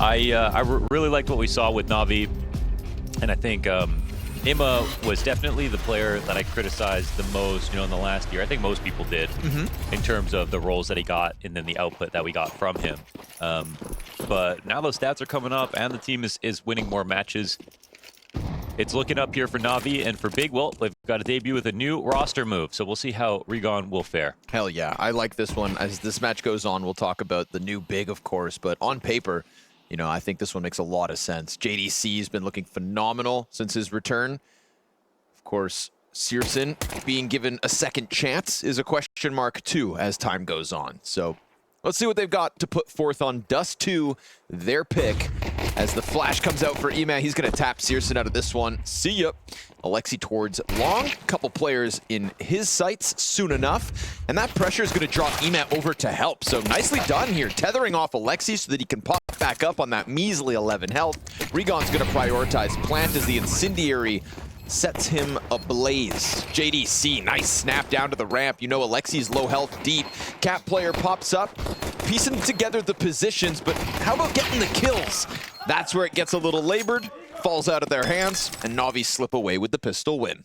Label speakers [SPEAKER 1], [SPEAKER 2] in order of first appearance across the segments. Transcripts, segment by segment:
[SPEAKER 1] really liked what we saw with NAVI, and I think Ima was definitely the player that I criticized the most, in the last year. I think most people did, in terms of the roles that he got and then the output that we got from him. But now those stats are coming up, and the team is winning more matches. It's looking up here for NAVI, and for Big, well, they've got a debut with a new roster move, so we'll see how Rigon will fare.
[SPEAKER 2] Hell yeah, I like this one. As this match goes on, we'll talk about the new Big, of course, but on paper, I think this one makes a lot of sense. JDC's been looking phenomenal since his return. Of course, Searson being given a second chance is a question mark too as time goes on. So let's see what they've got to put forth on Dust 2, their pick. As the flash comes out for Ema, he's going to tap Searson out of this one. See ya. Alexi towards long. Couple players in his sights soon enough. And that pressure is going to draw Ema over to help. So nicely done here, tethering off Alexi so that he can pop back up on that measly 11 health. Rigon's going to prioritize plant as the incendiary sets him ablaze. JDC, nice snap down to the ramp. Alexi's low health deep. Cat player pops up, piecing together the positions, but how about getting the kills? That's where it gets a little labored, falls out of their hands, and Navi slip away with the pistol win.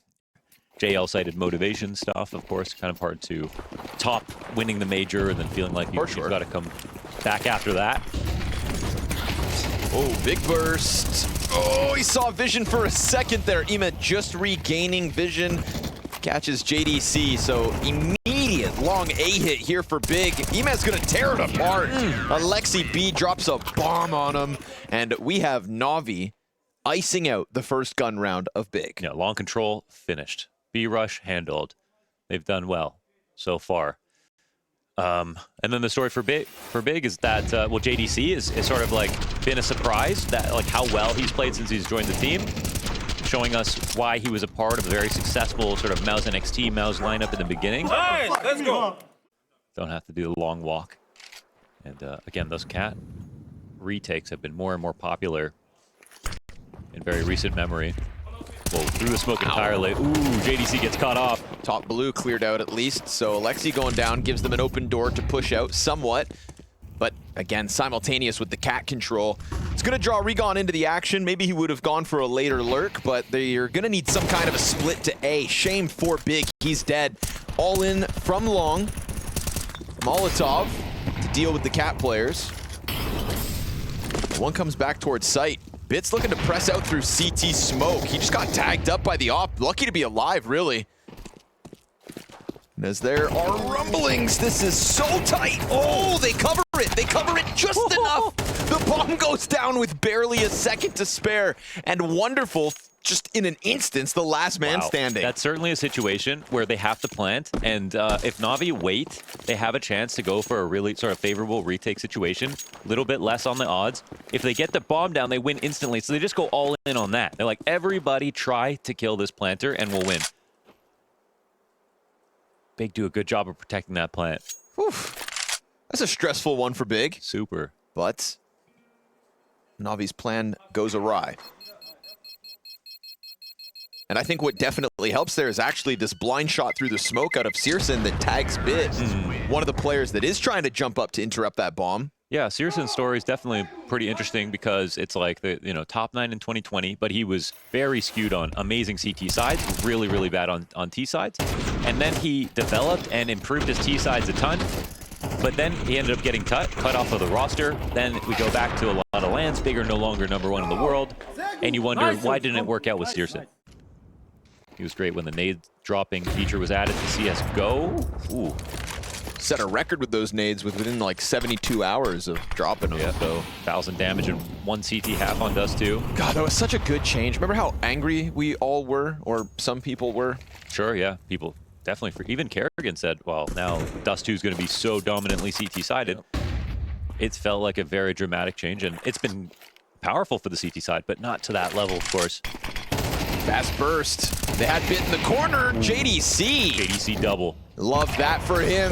[SPEAKER 1] JL cited motivation stuff, of course, kind of hard to top winning the major and then feeling like you've got to come back after that.
[SPEAKER 2] Oh, big burst. Oh, he saw vision for a second there. Ema just regaining vision. Catches JDC, so immediate long A hit here for Big. Ema's gonna tear it apart. Alexi B drops a bomb on him, and we have Navi icing out the first gun round of Big.
[SPEAKER 1] Yeah, long control, finished. B rush, handled. They've done well so far. And then the story for Big is that, JDC is sort of like been a surprise that how well he's played since he's joined the team, showing us why he was a part of a very successful sort of Mouse NXT Mouse lineup in the beginning.
[SPEAKER 3] Nice, let's go.
[SPEAKER 1] Don't have to do the long walk. And again, those cat retakes have been more and more popular in very recent memory. Whoa, through the smoke entirely. Ooh, JDC gets caught off.
[SPEAKER 2] Top blue cleared out at least, so Alexi going down gives them an open door to push out somewhat. But again, simultaneous with the cat control. It's going to draw Rigon into the action. Maybe he would have gone for a later lurk, but they're going to need some kind of a split to A. Shame for Big. He's dead. All in from long. Molotov to deal with the cat players. One comes back towards site. Bits looking to press out through CT smoke. He just got tagged up by the op. Lucky to be alive, really. And as there are rumblings, this is so tight. Oh, they cover it. They cover it just enough. The bomb goes down with barely a second to spare. And wonderful, just in an instance, the last man standing.
[SPEAKER 1] That's certainly a situation where they have to plant. And if Navi wait, they have a chance to go for a really sort of favorable retake situation. A little bit less on the odds. If they get the bomb down, they win instantly. So they just go all in on that. They're like, everybody try to kill this planter and we'll win. Big do a good job of protecting that plant.
[SPEAKER 2] Oof. That's a stressful one for Big.
[SPEAKER 1] Super.
[SPEAKER 2] But Navi's plan goes awry. And I think what definitely helps there is actually this blind shot through the smoke out of Searson that tags Bit. One of the players that is trying to jump up to interrupt that bomb.
[SPEAKER 1] Yeah, Searson's story is definitely pretty interesting because it's like the top 9 in 2020, but he was very skewed on amazing CT sides, really, really bad on T sides. And then he developed and improved his T sides a ton, but then he ended up getting cut off of the roster. Then we go back to a lot of lands, Big are no longer #1 in the world, and you wonder why didn't it work out with Searson? He was great when the nade dropping feature was added to CSGO. Ooh.
[SPEAKER 2] Set a record with those nades within like 72 hours of dropping them.
[SPEAKER 1] Yeah, so 1,000 damage and 1 CT half on Dust 2.
[SPEAKER 2] God, that was such a good change. Remember how angry we all were, or some people were?
[SPEAKER 1] Sure, yeah. People definitely, even Kerrigan said, well, now Dust 2 is going to be so dominantly CT-sided. It's felt like a very dramatic change, and it's been powerful for the CT side, but not to that level, of course.
[SPEAKER 2] Fast burst. They had Bit in the corner. JDC.
[SPEAKER 1] JDC double.
[SPEAKER 2] Love that for him.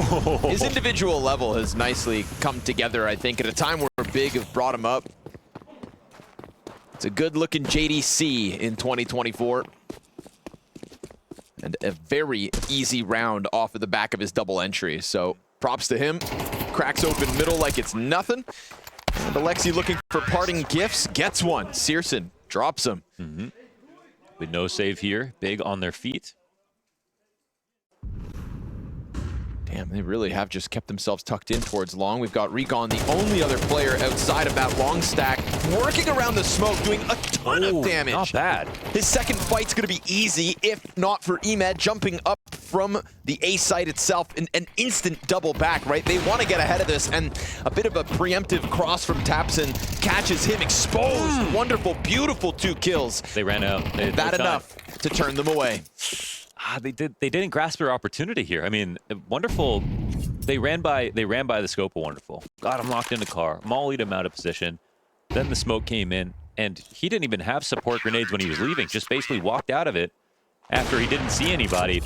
[SPEAKER 2] His individual level has nicely come together, I think, at a time where Big have brought him up. It's a good-looking JDC in 2024. And a very easy round off of the back of his double entry. So props to him. Cracks open middle like it's nothing. And Alexi looking for parting gifts, gets one. Searson drops him.
[SPEAKER 1] With no save here, big on their feet.
[SPEAKER 2] Damn, they really have just kept themselves tucked in towards long. We've got Regon, the only other player outside of that long stack, working around the smoke, doing a ton of damage.
[SPEAKER 1] Not bad.
[SPEAKER 2] His second fight's going to be easy, if not for Emed jumping up from the A site itself. An instant double back, right? They want to get ahead of this, and a bit of a preemptive cross from Tapson catches him exposed. Wonderful, beautiful 2 kills.
[SPEAKER 1] They ran out.
[SPEAKER 2] That enough to turn them away.
[SPEAKER 1] They didn't grasp their opportunity here. I mean, wonderful. They ran by the scope of wonderful. Got him locked in the car, mollied him out of position. Then the smoke came in, and he didn't even have support grenades when he was leaving. Just basically walked out of it after he didn't see anybody.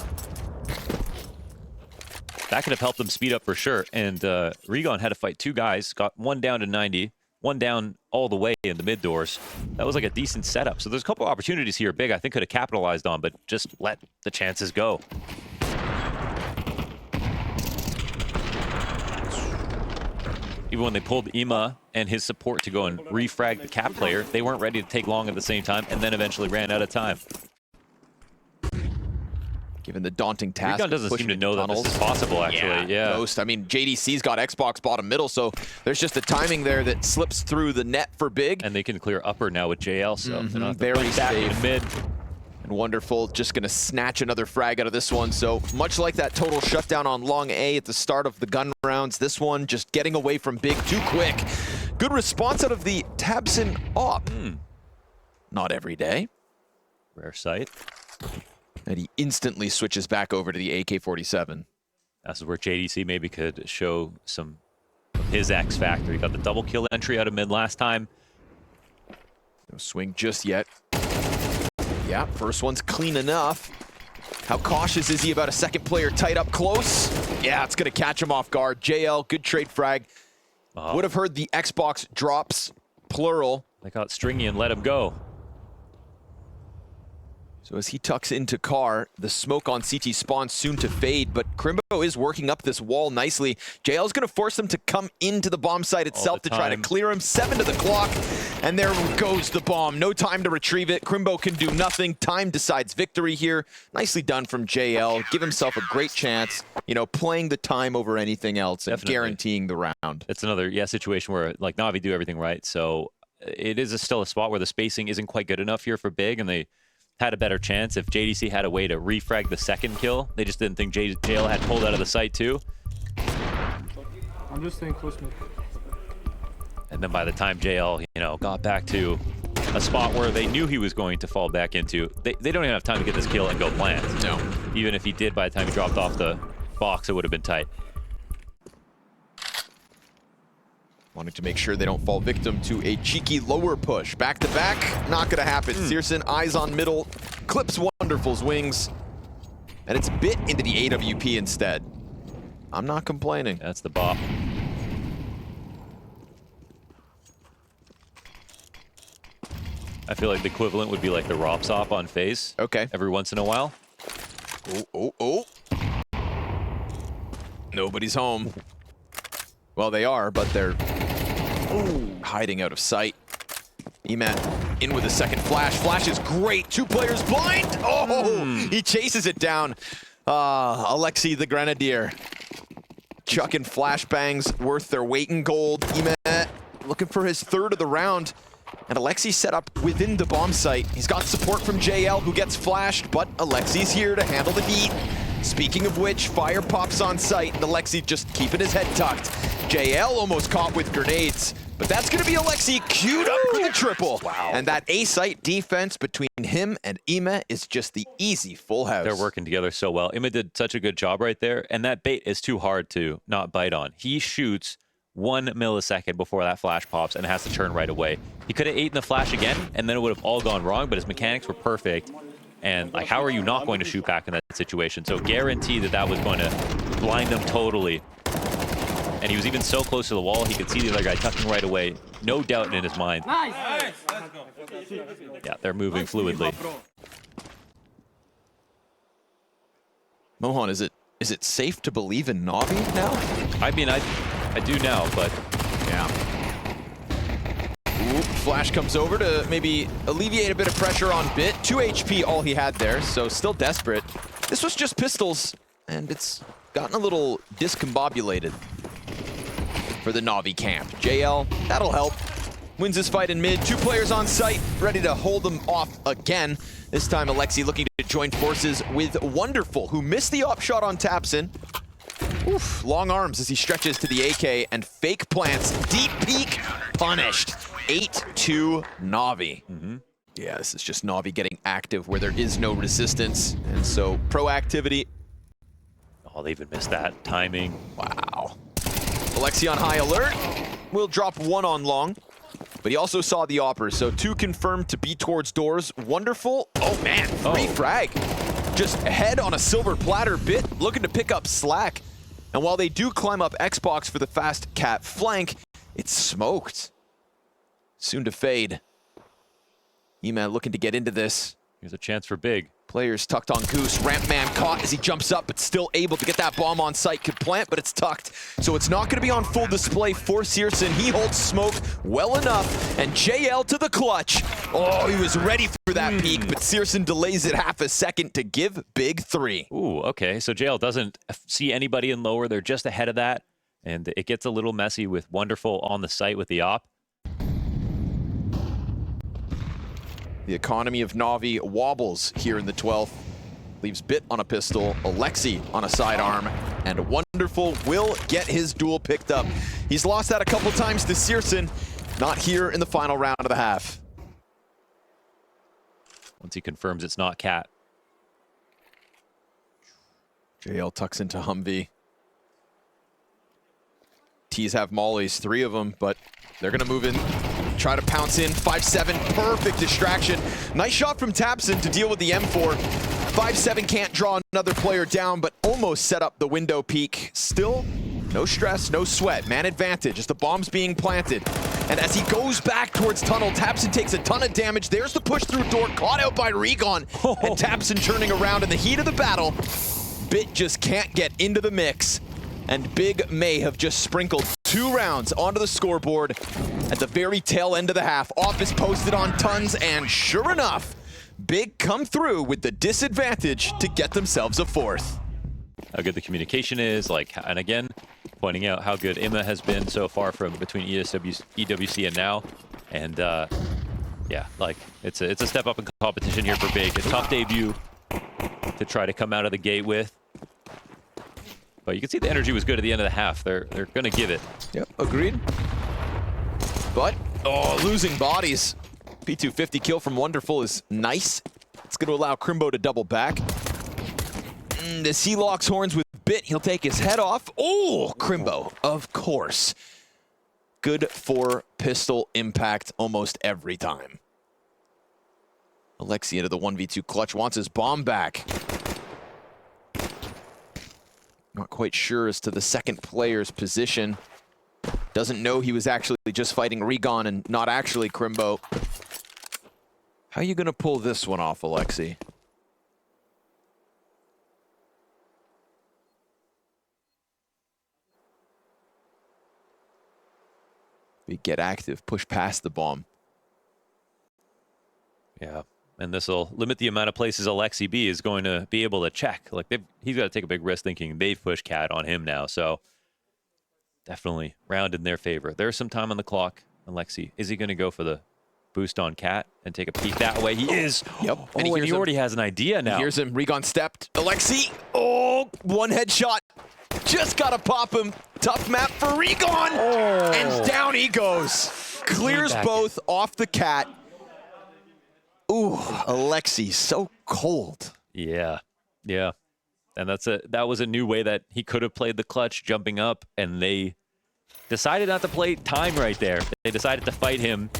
[SPEAKER 1] That could have helped them speed up for sure. And Regon had to fight 2 guys, got one down to 90, one down all the way in the mid doors. That was like a decent setup. So there's a couple of opportunities here Big I think could have capitalized on, but just let the chances go. Even when they pulled Ima and his support to go and refrag the cap player, they weren't ready to take long at the same time, and then eventually ran out of time.
[SPEAKER 2] Given the daunting task.
[SPEAKER 1] Regon doesn't seem to know that this is possible, actually. Yeah.
[SPEAKER 2] Ghost. I mean, JDC's got Xbox bottom middle, so there's just a timing there that slips through the net for Big.
[SPEAKER 1] And they can clear upper now with JL, so they're not
[SPEAKER 2] very
[SPEAKER 1] back
[SPEAKER 2] safe.
[SPEAKER 1] in mid.
[SPEAKER 2] And Wonderful just going to snatch another frag out of this one. So much like that total shutdown on long A at the start of the gun rounds, this one just getting away from Big too quick. Good response out of the Tabson op. Not every day.
[SPEAKER 1] Rare sight.
[SPEAKER 2] And he instantly switches back over to the AK-47.
[SPEAKER 1] This is where JDC maybe could show some of his X factor. He got the double kill entry out of mid last time.
[SPEAKER 2] No swing just yet. Yeah, first one's clean enough. How cautious is he about a second player tight up close? Yeah, it's going to catch him off guard. JL, good trade frag. Would have heard the Xbox drops, plural.
[SPEAKER 1] They got stringy and let him go.
[SPEAKER 2] So as he tucks into car, the smoke on CT spawns soon to fade, but Crimbo is working up this wall nicely. JL's going to force them to come into the bomb site itself to try to clear him. 7 to the clock, and there goes the bomb. No time to retrieve it. Crimbo can do nothing. Time decides victory here. Nicely done from JL. Give himself a great chance, you know, playing the time over anything else and guaranteeing the round.
[SPEAKER 1] It's another situation where, like, Navi do everything right, so it is still a spot where the spacing isn't quite good enough here for Big, and they had a better chance if JDC had a way to refrag the second kill. They just didn't think JL had pulled out of the site too.
[SPEAKER 3] I'm just staying close mid.
[SPEAKER 1] And then by the time JL, you know, got back to a spot where they knew he was going to fall back into, they don't even have time to get this kill and go plant.
[SPEAKER 2] No.
[SPEAKER 1] Even if he did, by the time he dropped off the box, it would have been tight.
[SPEAKER 2] Wanting to make sure they don't fall victim to a cheeky lower push. Back to back, not gonna happen. Searson, eyes on middle, clips Wonderful's wings, and it's bit into the AWP instead. I'm not complaining.
[SPEAKER 1] That's the bop. I feel like the equivalent would be like the ROPS op on FaZe.
[SPEAKER 2] Okay.
[SPEAKER 1] Every once in a while.
[SPEAKER 2] Oh. Nobody's home. Well, they are, but they're hiding out of sight. Emat in with a second flash. Flash is great. 2 players blind. Oh, he chases it down. Alexi the Grenadier. Chucking flashbangs worth their weight in gold. Emat looking for his 3rd of the round. And Alexi set up within the bomb site. He's got support from JL, who gets flashed, but Alexi's here to handle the heat. Speaking of which, fire pops on site, and Alexi just keeping his head tucked. JL almost caught with grenades, but that's going to be Alexi queued up for the triple.
[SPEAKER 1] Wow.
[SPEAKER 2] And that A-site defense between him and Ima is just the easy full house.
[SPEAKER 1] They're working together so well. Ima did such a good job right there, and that bait is too hard to not bite on. He shoots 1 millisecond before that flash pops and has to turn right away. He could have eaten the flash again, and then it would have all gone wrong, but his mechanics were perfect. And like, how are you not going to shoot back in that situation? So guarantee that that was going to blind them totally. And he was even so close to the wall, he could see the other guy tucking right away. No doubt in his mind.
[SPEAKER 3] Nice.
[SPEAKER 1] Yeah, they're moving fluidly.
[SPEAKER 2] Mohan, is it safe to believe in Navi now?
[SPEAKER 1] I mean, I do now, but
[SPEAKER 2] Yeah. Flash comes over to maybe alleviate a bit of pressure on Bit. 2 HP all he had there, so still desperate. This was just pistols, and it's gotten a little discombobulated for the Navi camp. JL, that'll help. Wins his fight in mid. 2 players on site, ready to hold them off again. This time, Alexi looking to join forces with Wonderful, who missed the op shot on Tapson. Oof, long arms as he stretches to the AK and fake plants. Deep peek, punished. 8-2 Navi. Yeah, this is just Navi getting active where there is no resistance. And so proactivity.
[SPEAKER 1] Oh, they even missed that timing.
[SPEAKER 2] Wow. Alexi on high alert. Will drop 1 on long. But he also saw the opper, so 2 confirmed to be towards doors. Wonderful. Oh man, 3 frag. Just head on a silver platter. Bit looking to pick up slack. And while they do climb up Xbox for the fast cat flank, it's smoked. Soon to fade. E-Man looking to get into this.
[SPEAKER 1] Here's a chance for Big.
[SPEAKER 2] Players tucked on Goose. Ramp man caught as he jumps up, but still able to get that bomb on site. Could plant, but it's tucked. So it's not going to be on full display for Searson. He holds smoke well enough. And JL to the clutch. Oh, he was ready for that peek, but Searson delays it half a second to give Big 3.
[SPEAKER 1] Ooh, okay. So JL doesn't see anybody in lower. They're just ahead of that. And it gets a little messy with Wonderful on the site with the op.
[SPEAKER 2] The economy of Navi wobbles here in the 12th. Leaves Bit on a pistol, Alexi on a sidearm, and Wonderful will get his duel picked up. He's lost that a couple times to Searson, not here in the final round of the half.
[SPEAKER 1] Once he confirms it's not Cat.
[SPEAKER 2] JL tucks into Humvee. T's have mollies, 3 of them, but they're gonna move in. Try to pounce in, 5-7, perfect distraction. Nice shot from Tapson to deal with the M4. 5-7 can't draw another player down, but almost set up the window peak. Still, no stress, no sweat. Man advantage as the bomb's being planted. And as he goes back towards tunnel, Tapson takes a ton of damage. There's the push through door, caught out by Regon. And Tapson turning around in the heat of the battle. Bit just can't get into the mix. And Big may have just sprinkled 2 rounds onto the scoreboard at the very tail end of the half. Office posted on tons, and sure enough, Big come through with the disadvantage to get themselves a 4th.
[SPEAKER 1] How good the communication is, and again, pointing out how good Emma has been so far from between EWC and now. And yeah, it's a step up in competition here for Big. A tough debut to try to come out of the gate with. But you can see the energy was good at the end of the half. They're going to give it.
[SPEAKER 2] Yep, agreed. But, losing bodies. P250 kill from Wonderful is nice. It's going to allow Crimbo to double back. As he locks horns with Bit, he'll take his head off. Oh, Crimbo, of course. Good for pistol impact almost every time. Alexi into the 1v2 clutch, wants his bomb back. Not quite sure as to the second player's position. Doesn't know he was actually just fighting Regon and not actually Crimbo. How are you gonna pull this one off, Alexi? We get active, push past the bomb.
[SPEAKER 1] Yeah, and this will limit the amount of places Alexi B is going to be able to check. He's got to take a big risk thinking they've pushed Cat on him now. So definitely round in their favor. There's some time on the clock. Alexi, is he going to go for the boost on Cat and take a peek that way? He is.
[SPEAKER 2] Yep.
[SPEAKER 1] And he already has an idea now.
[SPEAKER 2] Here's him. Regon stepped. Alexi. One headshot. Just got to pop him. Tough map for Regon. And down he goes. Clears both off the Cat. Ooh, Alexi, so cold.
[SPEAKER 1] Yeah, yeah. And that was a new way that he could have played the clutch, jumping up, and they decided not to play time right there. They decided to fight him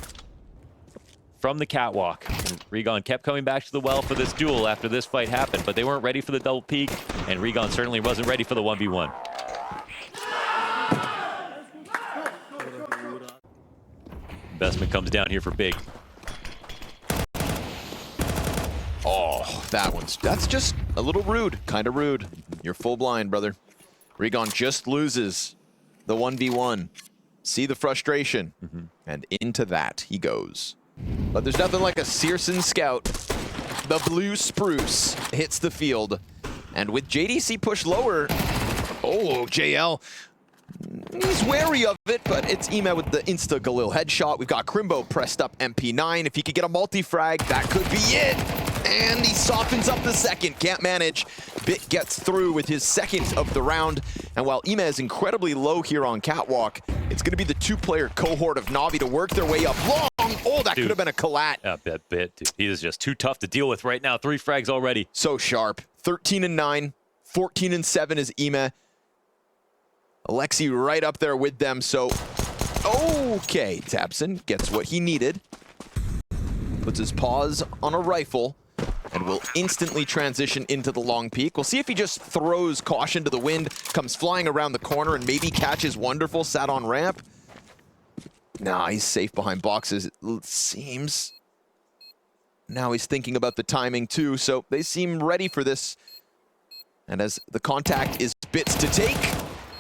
[SPEAKER 1] from the catwalk. And Regon kept coming back to the well for this duel after this fight happened, but they weren't ready for the double peak, and Regon certainly wasn't ready for the 1v1. Investment comes down here for Big.
[SPEAKER 2] Oh, that's just a little rude. Kind of rude. You're full blind, brother. Regon just loses the 1v1. see the frustration, and into that he goes. But there's nothing like a Searson scout. The blue spruce hits the field, and with JDC pushed lower, oh, JL, he's wary of it, but it's Ema with the insta-Galil headshot. We've got Crimbo pressed up MP9. If he could get a multi-frag, that could be it. And he softens up the second, can't manage. Bit gets through with his second of the round. And while Ema is incredibly low here on Catwalk, it's going to be the two-player cohort of Navi to work their way up long. Oh, that could have been a collat.
[SPEAKER 1] Yeah, Bit, dude. He is just too tough to deal with right now. 3 frags already.
[SPEAKER 2] So sharp. 13-9, 14-7 is Ema. Alexi right up there with them, so okay. Tabson gets what he needed. Puts his paws on a rifle and will instantly transition into the long peak. We'll see if he just throws caution to the wind, comes flying around the corner, and maybe catches Wonderful sat on ramp. Nah, he's safe behind boxes, it seems. Now he's thinking about the timing too, so they seem ready for this. And as the contact is Bit's to take,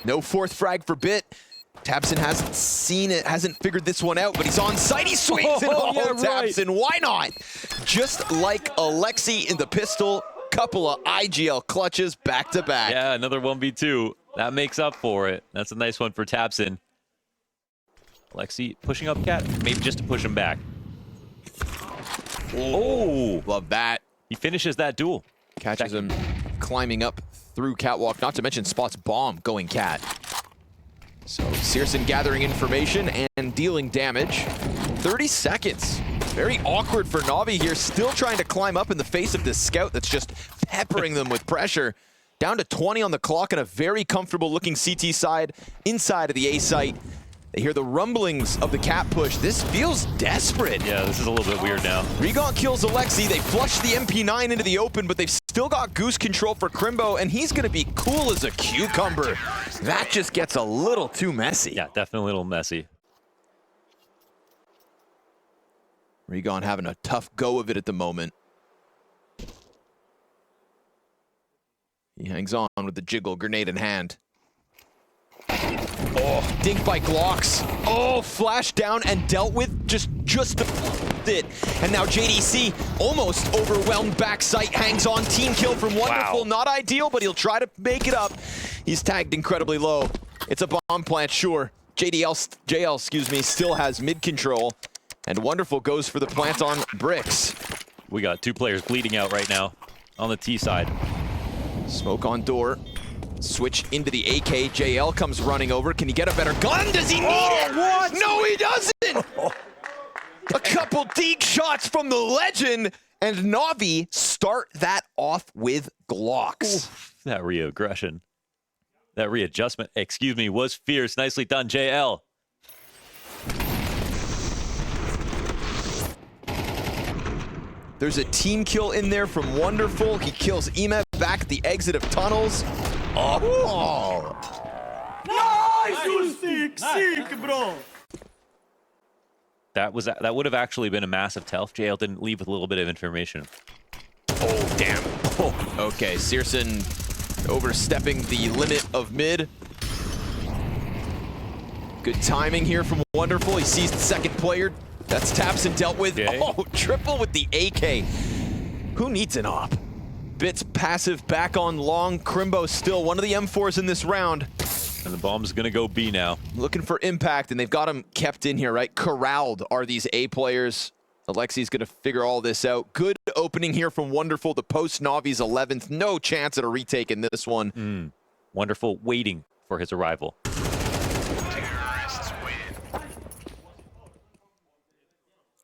[SPEAKER 2] no fourth frag for Bit. Tabson hasn't seen it, hasn't figured this one out, but he's on site, he swings it. Oh, yeah, Tabson, right. Why not? Just like Alexi in the pistol, couple of IGL clutches back to back.
[SPEAKER 1] Yeah, another 1v2. That makes up for it. That's a nice one for Tabson. Alexi pushing up Cat, maybe just to push him back. Oh,
[SPEAKER 2] love that.
[SPEAKER 1] He finishes that duel.
[SPEAKER 2] Catches him climbing up through Catwalk, not to mention spots bomb going Cat. So Searson gathering information and dealing damage. 30 seconds. Very awkward for Navi here, still trying to climb up in the face of this scout that's just peppering them with pressure. Down to 20 on the clock and a very comfortable looking CT side inside of the A site. They hear the rumblings of the Cat push. This feels desperate.
[SPEAKER 1] Yeah, this is a little bit weird now.
[SPEAKER 2] Regon kills Alexi. They flush the MP9 into the open, but they've still got goose control for Crimbo, and he's going to be cool as a cucumber. That just gets a little too messy.
[SPEAKER 1] Yeah, definitely a little messy.
[SPEAKER 2] Regon having a tough go of it at the moment. He hangs on with the jiggle, grenade in hand. Oh, dink by Glocks. Oh, flash down and dealt with just it. And now JDC almost overwhelmed backside, hangs on. Team kill from Wonderful. Wow. Not ideal, but he'll try to make it up. He's tagged incredibly low. It's a bomb plant, sure. JL, excuse me, still has mid control. And Wonderful goes for the plant on bricks.
[SPEAKER 1] We got 2 players bleeding out right now on the T side.
[SPEAKER 2] Smoke on door. Switch into the AK. JL comes running over. Can he get a better gun? Does he need it? What? No, he doesn't! A couple deep shots from the legend, and Navi start that off with Glocks.
[SPEAKER 1] Oof, that re-aggression. That readjustment, excuse me, was fierce. Nicely done, JL.
[SPEAKER 2] There's a team kill in there from Wonderful. He kills Ema back at the exit of tunnels. Oh!
[SPEAKER 3] Nice! Sick, bro!
[SPEAKER 1] That would have actually been a massive tell if JL didn't leave with a little bit of information.
[SPEAKER 2] Oh, damn. Oh. Okay, Searson overstepping the limit of mid. Good timing here from Wonderful. He sees the second player. That's Tabson dealt with. Okay. Oh, triple with the AK. Who needs an op? Bit's passive back on long. Crimbo still one of the M4s in this round.
[SPEAKER 1] And the bomb's gonna go B now.
[SPEAKER 2] Looking for impact, and they've got him kept in here, right? Corralled are these A players. Alexi's gonna figure all this out. Good opening here from Wonderful to post Navi's 11th. No chance at a retake in this one.
[SPEAKER 1] Wonderful waiting for his arrival.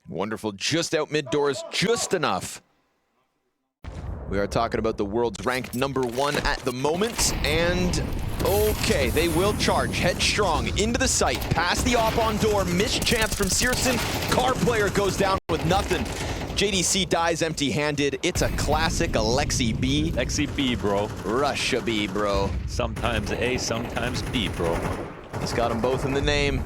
[SPEAKER 2] Wonderful just out mid doors, just enough. We are talking about the world's ranked #1 at the moment, and okay, they will charge headstrong into the site, past the op on door, missed chance from Searson. Car player goes down with nothing. JDC dies empty-handed. It's a classic Alexi B.
[SPEAKER 1] Alexi B, bro.
[SPEAKER 2] Russia B, bro.
[SPEAKER 1] Sometimes A, sometimes B, bro.
[SPEAKER 2] He's got them both in the name.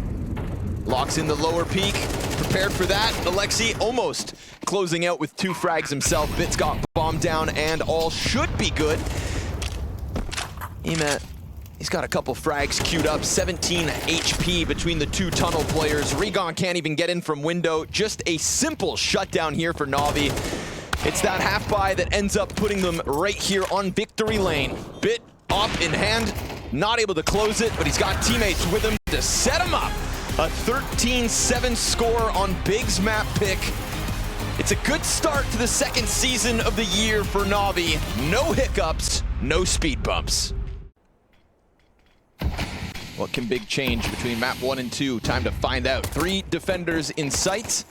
[SPEAKER 2] Locks in the lower peak. Prepared for that. Alexi almost closing out with 2 frags himself. Bit's got bomb down and all should be good. Ema He's got a couple frags queued up, 17 HP between the two tunnel players. Regon can't even get in from window. Just a simple shutdown here for Navi. It's that half buy that ends up putting them right here on victory lane. Bit up in hand, not able to close it, but he's got teammates with him to set him up. A 13-7 score on Big's map pick. It's a good start to the second season of the year for Navi. No hiccups, no speed bumps. What can Big change between map 1 and 2? Time to find out. 3 defenders in sight.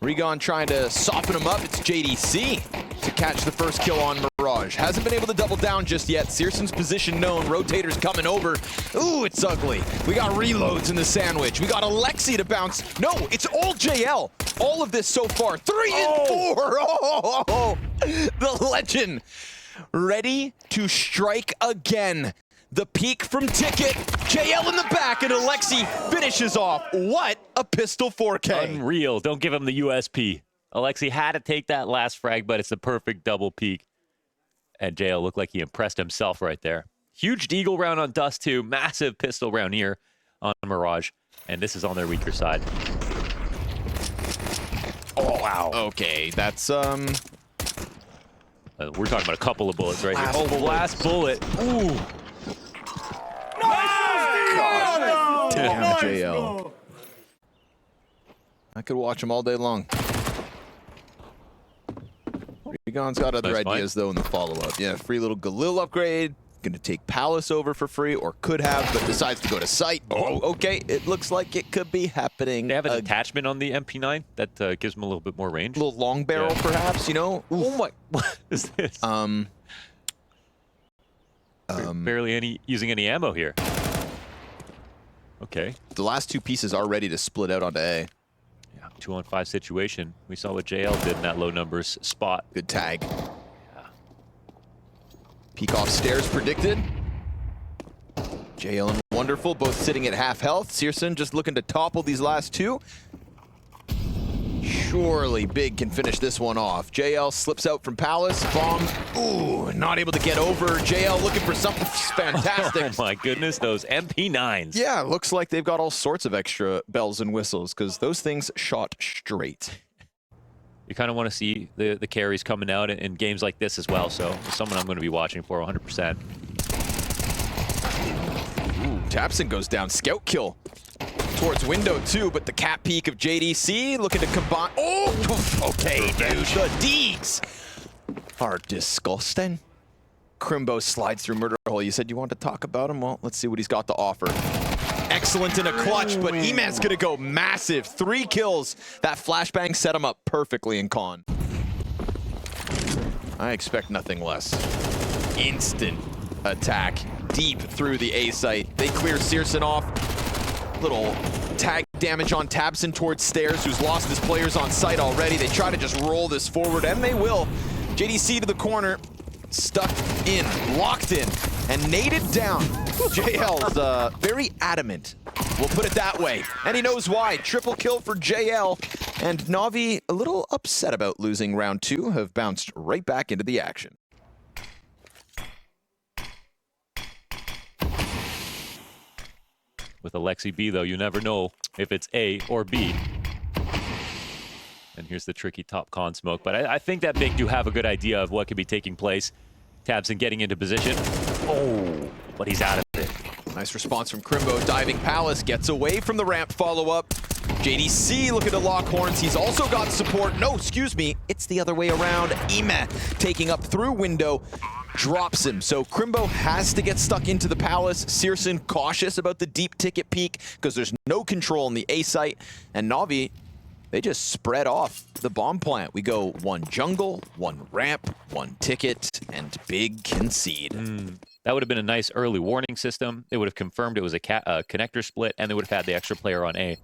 [SPEAKER 2] Regon trying to soften him up. It's JDC to catch the first kill on Mirage. Hasn't been able to double down just yet. Searson's position known. Rotators coming over. Ooh, it's ugly. We got reloads in the sandwich. We got Alexi to bounce. No, it's all JL. All of this so far. 3 and 4. Oh, the legend. Ready to strike again. The peak from Ticket. JL in the back, and Alexi finishes off. What a pistol 4K.
[SPEAKER 1] Unreal. Don't give him the USP. Alexi had to take that last frag, but it's the perfect double peak. And JL looked like he impressed himself right there. Huge deagle round on Dust 2. Massive pistol round here on Mirage. And this is on their weaker side. Oh, wow.
[SPEAKER 2] Okay, that's,
[SPEAKER 1] We're talking about a couple of bullets right here.
[SPEAKER 2] Last
[SPEAKER 1] Oh, the
[SPEAKER 2] bullet.
[SPEAKER 1] last bullet. Ooh.
[SPEAKER 2] Damn, JL. I could watch him all day long. Regon's got other
[SPEAKER 1] Nice
[SPEAKER 2] ideas, though, in the follow-up. Yeah, free little Galil upgrade. Going to take Palace over for free, or could have, but decides to go to site. Oh, okay. It looks like it could be happening.
[SPEAKER 1] They have an attachment on the MP9 that gives them a little bit more range.
[SPEAKER 2] A little long barrel, perhaps, you know?
[SPEAKER 1] Oh my, what is this? Barely using any ammo here. Okay.
[SPEAKER 2] The last 2 pieces are ready to split out onto A.
[SPEAKER 1] Yeah, 2-on-5 situation. We saw what JL did in that low numbers spot.
[SPEAKER 2] Good tag.
[SPEAKER 1] Yeah.
[SPEAKER 2] Peek off stairs predicted. JL and Wonderful both sitting at half health. Searson just looking to topple these last 2. Surely Big can finish this one off. JL slips out from Palace. Bomb. Ooh, not able to get over. JL looking for something fantastic.
[SPEAKER 1] Oh my goodness, those MP9s.
[SPEAKER 2] Yeah, looks like they've got all sorts of extra bells and whistles because those things shot straight.
[SPEAKER 1] You kind of want to see the carries coming out in games like this as well, so it's someone I'm going to be watching for 100%.
[SPEAKER 2] Ooh, Tapson goes down. Scout kill towards window too, but the cat peek of JDC looking to combine. Oh, okay, dude. The Deegs are disgusting. Crimbo slides through murder hole. You said you wanted to talk about him? Well, let's see what he's got to offer. Excellent in a clutch, but E-Man's gonna go massive. 3 kills. That flashbang set him up perfectly in con. I expect nothing less. Instant attack deep through the A site. They clear Searson off. Little tag damage on Tabson towards stairs, who's lost his players on site already. They try to just roll this forward, and they will. JDC to the corner, stuck in, locked in, and naded down. JL's very adamant, we'll put it that way. And he knows why. Triple kill for JL. And Navi, a little upset about losing round 2, have bounced right back into the action.
[SPEAKER 1] With Alexi B, though, you never know if it's A or B. And here's the tricky top con smoke. But I think that Big do have a good idea of what could be taking place. Tabson getting into position. Oh, but he's out of it.
[SPEAKER 2] Nice response from Crimbo. Diving Palace gets away from the ramp follow-up. JDC looking to lock horns. He's also got support. No, excuse me. It's the other way around. Ema taking up through window. Drops him. So Crimbo has to get stuck into the Palace. Searson cautious about the deep ticket peak because there's no control in the A site. And Navi, they just spread off the bomb plant. We go 1 jungle, 1 ramp, 1 ticket, and Big concede.
[SPEAKER 1] That would have been a nice early warning system. It would have confirmed it was a connector split, and they would have had the extra player on A.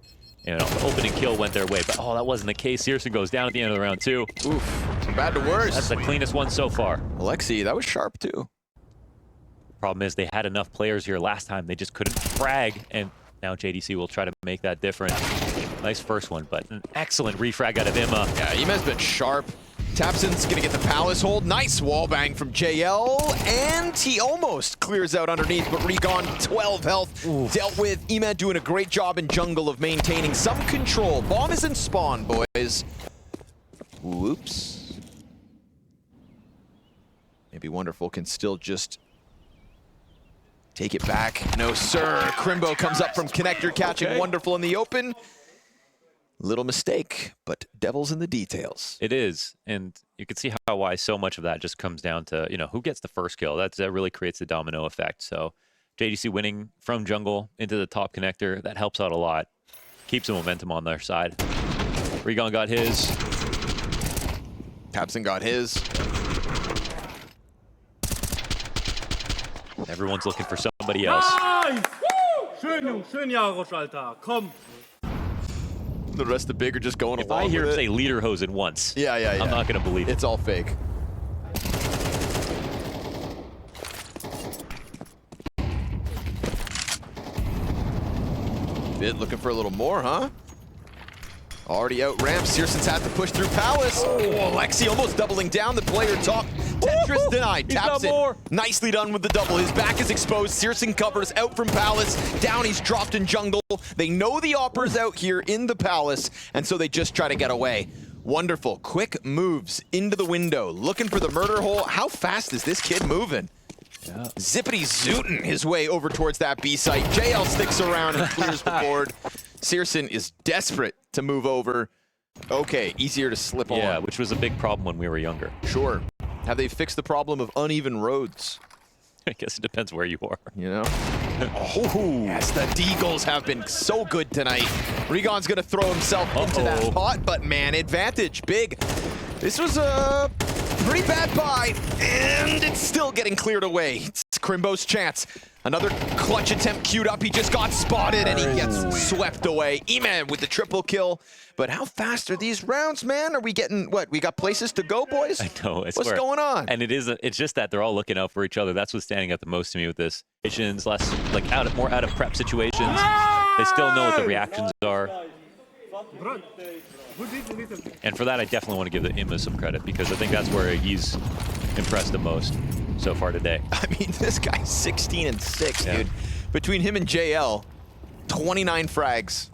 [SPEAKER 1] You know, the opening kill went their way, but that wasn't the case. Searson goes down at the end of the round 2.
[SPEAKER 2] Oof, from bad to worse.
[SPEAKER 1] That's the cleanest one so far.
[SPEAKER 2] Alexi, that was sharp too.
[SPEAKER 1] Problem is they had enough players here last time. They just couldn't frag, and now JDC will try to make that difference. Nice first one, but an excellent refrag out of Emma.
[SPEAKER 2] Yeah, Ima's been sharp. Tapson's gonna get the Palace hold. Nice wall bang from JL, and he almost clears out underneath, but Regon, 12 health.
[SPEAKER 1] Oof.
[SPEAKER 2] Dealt with. Emad doing a great job in jungle of maintaining some control. Bomb is in spawn, boys. Whoops. Maybe Wonderful can still just take it back. No, sir. Crimbo comes up from connector, catching Wonderful in the open. Little mistake, but devil's in the details.
[SPEAKER 1] It is, and you can see why so much of that just comes down to, you know, who gets the first kill. That really creates the domino effect. So JDC winning from jungle into the top connector, that helps out a lot. Keeps the momentum on their side. Regon got his.
[SPEAKER 2] Tapson got his.
[SPEAKER 1] Everyone's looking for somebody else.
[SPEAKER 4] Nice! Schön, Jungs. Schön, Jarosch, Alter. Komm.
[SPEAKER 2] The rest of the big are just going
[SPEAKER 1] If
[SPEAKER 2] along
[SPEAKER 1] I hear
[SPEAKER 2] with
[SPEAKER 1] him
[SPEAKER 2] it.
[SPEAKER 1] say Lederhosen once,
[SPEAKER 2] Yeah.
[SPEAKER 1] I'm not going to believe it.
[SPEAKER 2] It's all fake. Bit looking for a little more, huh? Already out ramp. Searson's had to push through Palace. Oh, Alexi almost doubling down the player top. Tetris denied.
[SPEAKER 1] He's
[SPEAKER 2] Taps
[SPEAKER 1] got
[SPEAKER 2] it.
[SPEAKER 1] more.
[SPEAKER 2] Nicely done with the double. His back is exposed. Searson covers out from Palace. Down, he's dropped in jungle. They know the Opper's out here in the Palace, and so they just try to get away. Wonderful. Quick moves into the window. Looking for the murder hole. How fast is this kid moving?
[SPEAKER 1] Yeah.
[SPEAKER 2] Zippity zooting his way over towards that B site. JL sticks around and clears the board. Searson is desperate to move over. Okay, easier to slip on.
[SPEAKER 1] Yeah, which was a big problem when we were younger.
[SPEAKER 2] Sure. Have they fixed the problem of uneven roads?
[SPEAKER 1] I guess it depends where you are.
[SPEAKER 2] You know? Oh, yes, the Deagles have been so good tonight. Regon's gonna throw himself into that pot, but man, advantage, big. This was a pretty bad buy, and it's still getting cleared away. It's Crimbo's chance. Another clutch attempt queued up. He just got spotted, and he gets swept away. Eman with the triple kill. But how fast are these rounds, man? Are we getting, what, we got places to go, boys?
[SPEAKER 1] I know. I
[SPEAKER 2] What's
[SPEAKER 1] swear.
[SPEAKER 2] going on?
[SPEAKER 1] And it's just that they're all looking out for each other. That's what's standing out the most to me with this. Situations, less like more out of prep situations. They still know what the reactions are. And for that, I definitely want to give the Imma some credit, because I think that's where he's impressed the most so far today.
[SPEAKER 2] I mean, this guy's 16 and 6, dude. Between him and JL, 29 frags.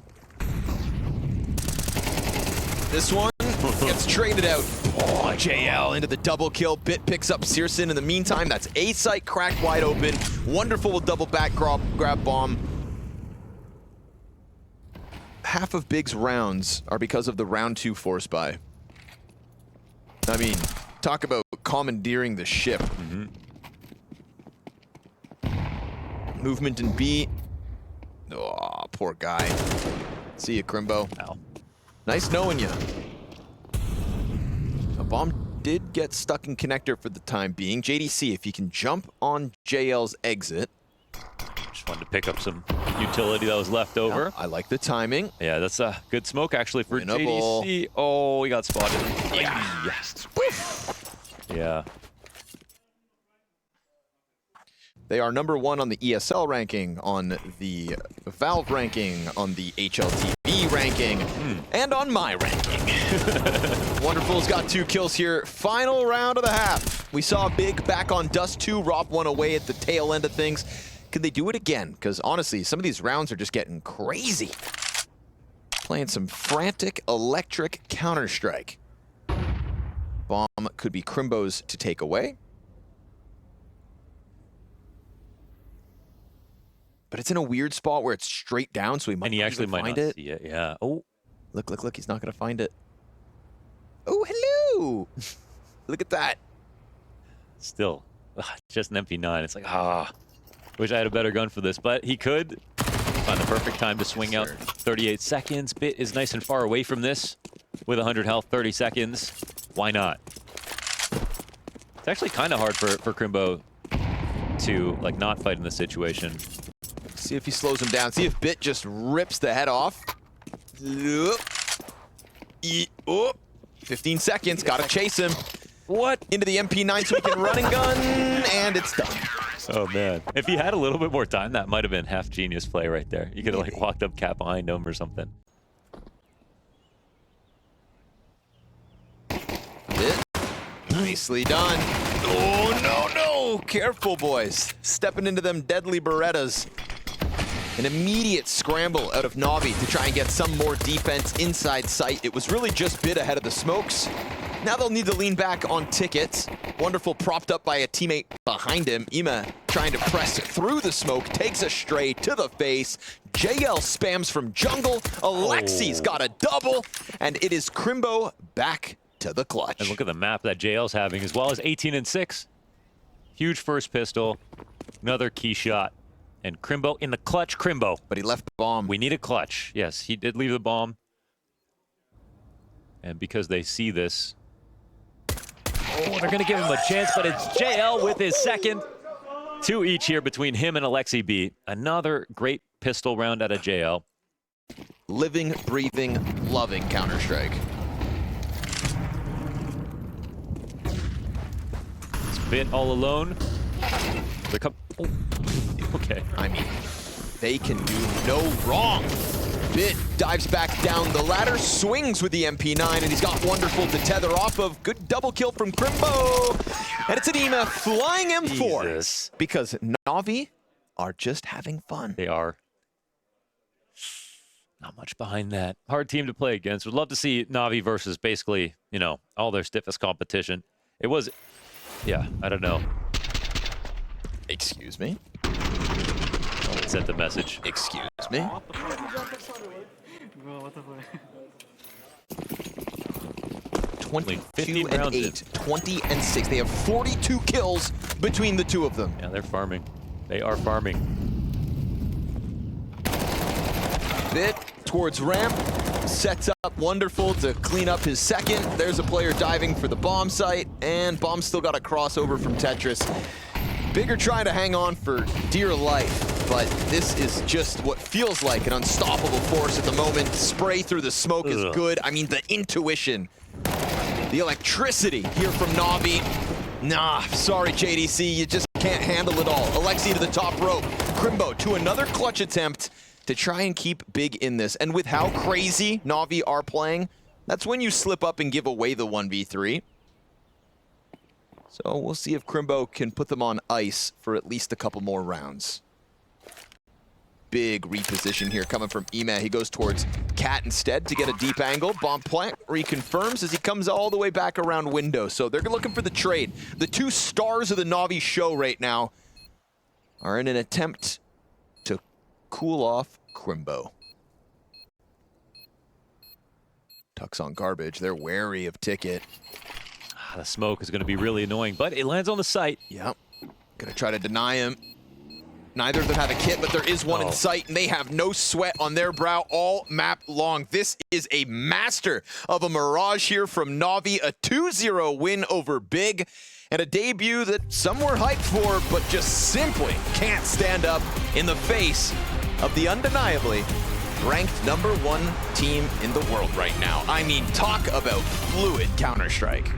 [SPEAKER 2] This one gets traded out. Oh, JL into the double kill. Bit picks up Searson. In the meantime, that's A site cracked wide open. Wonderful with double back grab bomb. Half of Big's rounds are because of the round 2 force buy. I mean, talk about commandeering the ship. Movement in B. Oh, poor guy. See you, Crimbo.
[SPEAKER 1] Ow.
[SPEAKER 2] Nice knowing you. A bomb did get stuck in connector for the time being. JDC, if he can jump on JL's exit.
[SPEAKER 1] Just wanted to pick up some utility that was left over.
[SPEAKER 2] I like the timing.
[SPEAKER 1] Yeah, that's a good smoke actually for
[SPEAKER 2] Winnable.
[SPEAKER 1] JDC. Oh, we got spotted.
[SPEAKER 2] Yeah.
[SPEAKER 1] Yes. Yeah.
[SPEAKER 2] They are #1 on the ESL ranking, on the Valve ranking, on the HLTV ranking, and on my ranking. Wonderful's got 2 kills here. Final round of the half. We saw Big back on Dust 2, rob one away at the tail end of things. Could they do it again? Because honestly, some of these rounds are just getting crazy. Playing some frantic electric Counter-Strike. Bomb could be Crimbo's to take away. But it's in a weird spot where it's straight down, so he might
[SPEAKER 1] And he
[SPEAKER 2] not
[SPEAKER 1] actually
[SPEAKER 2] even
[SPEAKER 1] might
[SPEAKER 2] find
[SPEAKER 1] not
[SPEAKER 2] it.
[SPEAKER 1] see it. Yeah. Oh,
[SPEAKER 2] Look, he's not gonna find it. Oh, hello! Look at that.
[SPEAKER 1] still. Just an MP9. It's like, wish I had a better gun for this, but he could find the perfect time to swing out. 38 seconds. Bit is nice and far away from this with 100 health, 30 seconds. Why not? It's actually kind of hard for Crimbo to like not fight in this situation.
[SPEAKER 2] See if he slows him down. See if Bit just rips the head off. 15 seconds. Gotta chase him.
[SPEAKER 1] What?
[SPEAKER 2] Into the MP9 so he can run and gun, and it's done.
[SPEAKER 1] Oh man. If he had a little bit more time, that might have been half genius play right there. You could have like walked up cat behind him or something.
[SPEAKER 2] Bit Nicely done. Oh, no. Careful, boys. Stepping into them deadly Berettas. An immediate scramble out of NAVI to try and get some more defense inside sight. It was really just bit ahead of the smokes. Now they'll need to lean back on tickets. Wonderful, propped up by a teammate behind him. Ima trying to press through the smoke, takes a stray to the face. JL spams from jungle. Alexi's got a double, and it is Crimbo back to the clutch.
[SPEAKER 1] And look at the map that JL's having, as well as 18 and 6. Huge first pistol, another key shot. And Crimbo in the clutch. Crimbo.
[SPEAKER 2] But he left the bomb.
[SPEAKER 1] We need a clutch. Yes, he did leave the bomb. And because they see this, oh, they're going to give him a chance, but it's JL with his second. 2 each here between him and Alexi B. Another great pistol round out of JL.
[SPEAKER 2] Living, breathing, loving Counter-Strike.
[SPEAKER 1] It's Bit all alone. They're oh, okay.
[SPEAKER 2] I mean, they can do no wrong. Bit dives back down the ladder, swings with the MP9, and he's got Wonderful to tether off of. Good double kill from Crimbo. And it's Adema flying M4.
[SPEAKER 1] Jesus.
[SPEAKER 2] Because NAVI are just having fun.
[SPEAKER 1] They are. Not much behind that. Hard team to play against. Would love to see NAVI versus basically, you know, all their stiffest competition. It was, yeah, I don't know.
[SPEAKER 2] Excuse me?
[SPEAKER 1] Sent the message.
[SPEAKER 2] Excuse me?
[SPEAKER 3] Bro, what the fuck?
[SPEAKER 2] 22
[SPEAKER 1] 15
[SPEAKER 2] and
[SPEAKER 1] rounds
[SPEAKER 2] 8, 20 and 6. They have 42 kills between the two of them.
[SPEAKER 1] Yeah, they're farming. They are farming.
[SPEAKER 2] Bit towards ramp, sets up Wonderful to clean up his second. There's a player diving for the bomb site, and Bomb still got a crossover from Tetris. Bigger trying to hang on for dear life, but this is just what feels like an unstoppable force at the moment. Spray through the smoke is good. I mean, the intuition, the electricity here from NAVI. Nah, sorry, JDC, you just can't handle it all. Alexi to the top rope. Crimbo to another clutch attempt to try and keep big in this. And with how crazy NAVI are playing, that's when you slip up and give away the 1v3. So we'll see if Crimbo can put them on ice for at least a couple more rounds. Big reposition here coming from Ima. He goes towards Cat instead to get a deep angle. Bomb plant reconfirms as he comes all the way back around window. So they're looking for the trade. The two stars of the NAVI show right now are in an attempt to cool off Crimbo. Tucks on garbage. They're wary of Ticket.
[SPEAKER 1] The smoke is going to be really annoying, but it lands on the site.
[SPEAKER 2] Yep. Gonna try to deny him. Neither of them have a kit, but there is one in sight, and they have no sweat on their brow all map long. This is a master of a Mirage here from NAVI, a 2-0 win over Big, and a debut that some were hyped for, but just simply can't stand up in the face of the undeniably ranked #1 team in the world right now. I mean, talk about fluid Counter-Strike.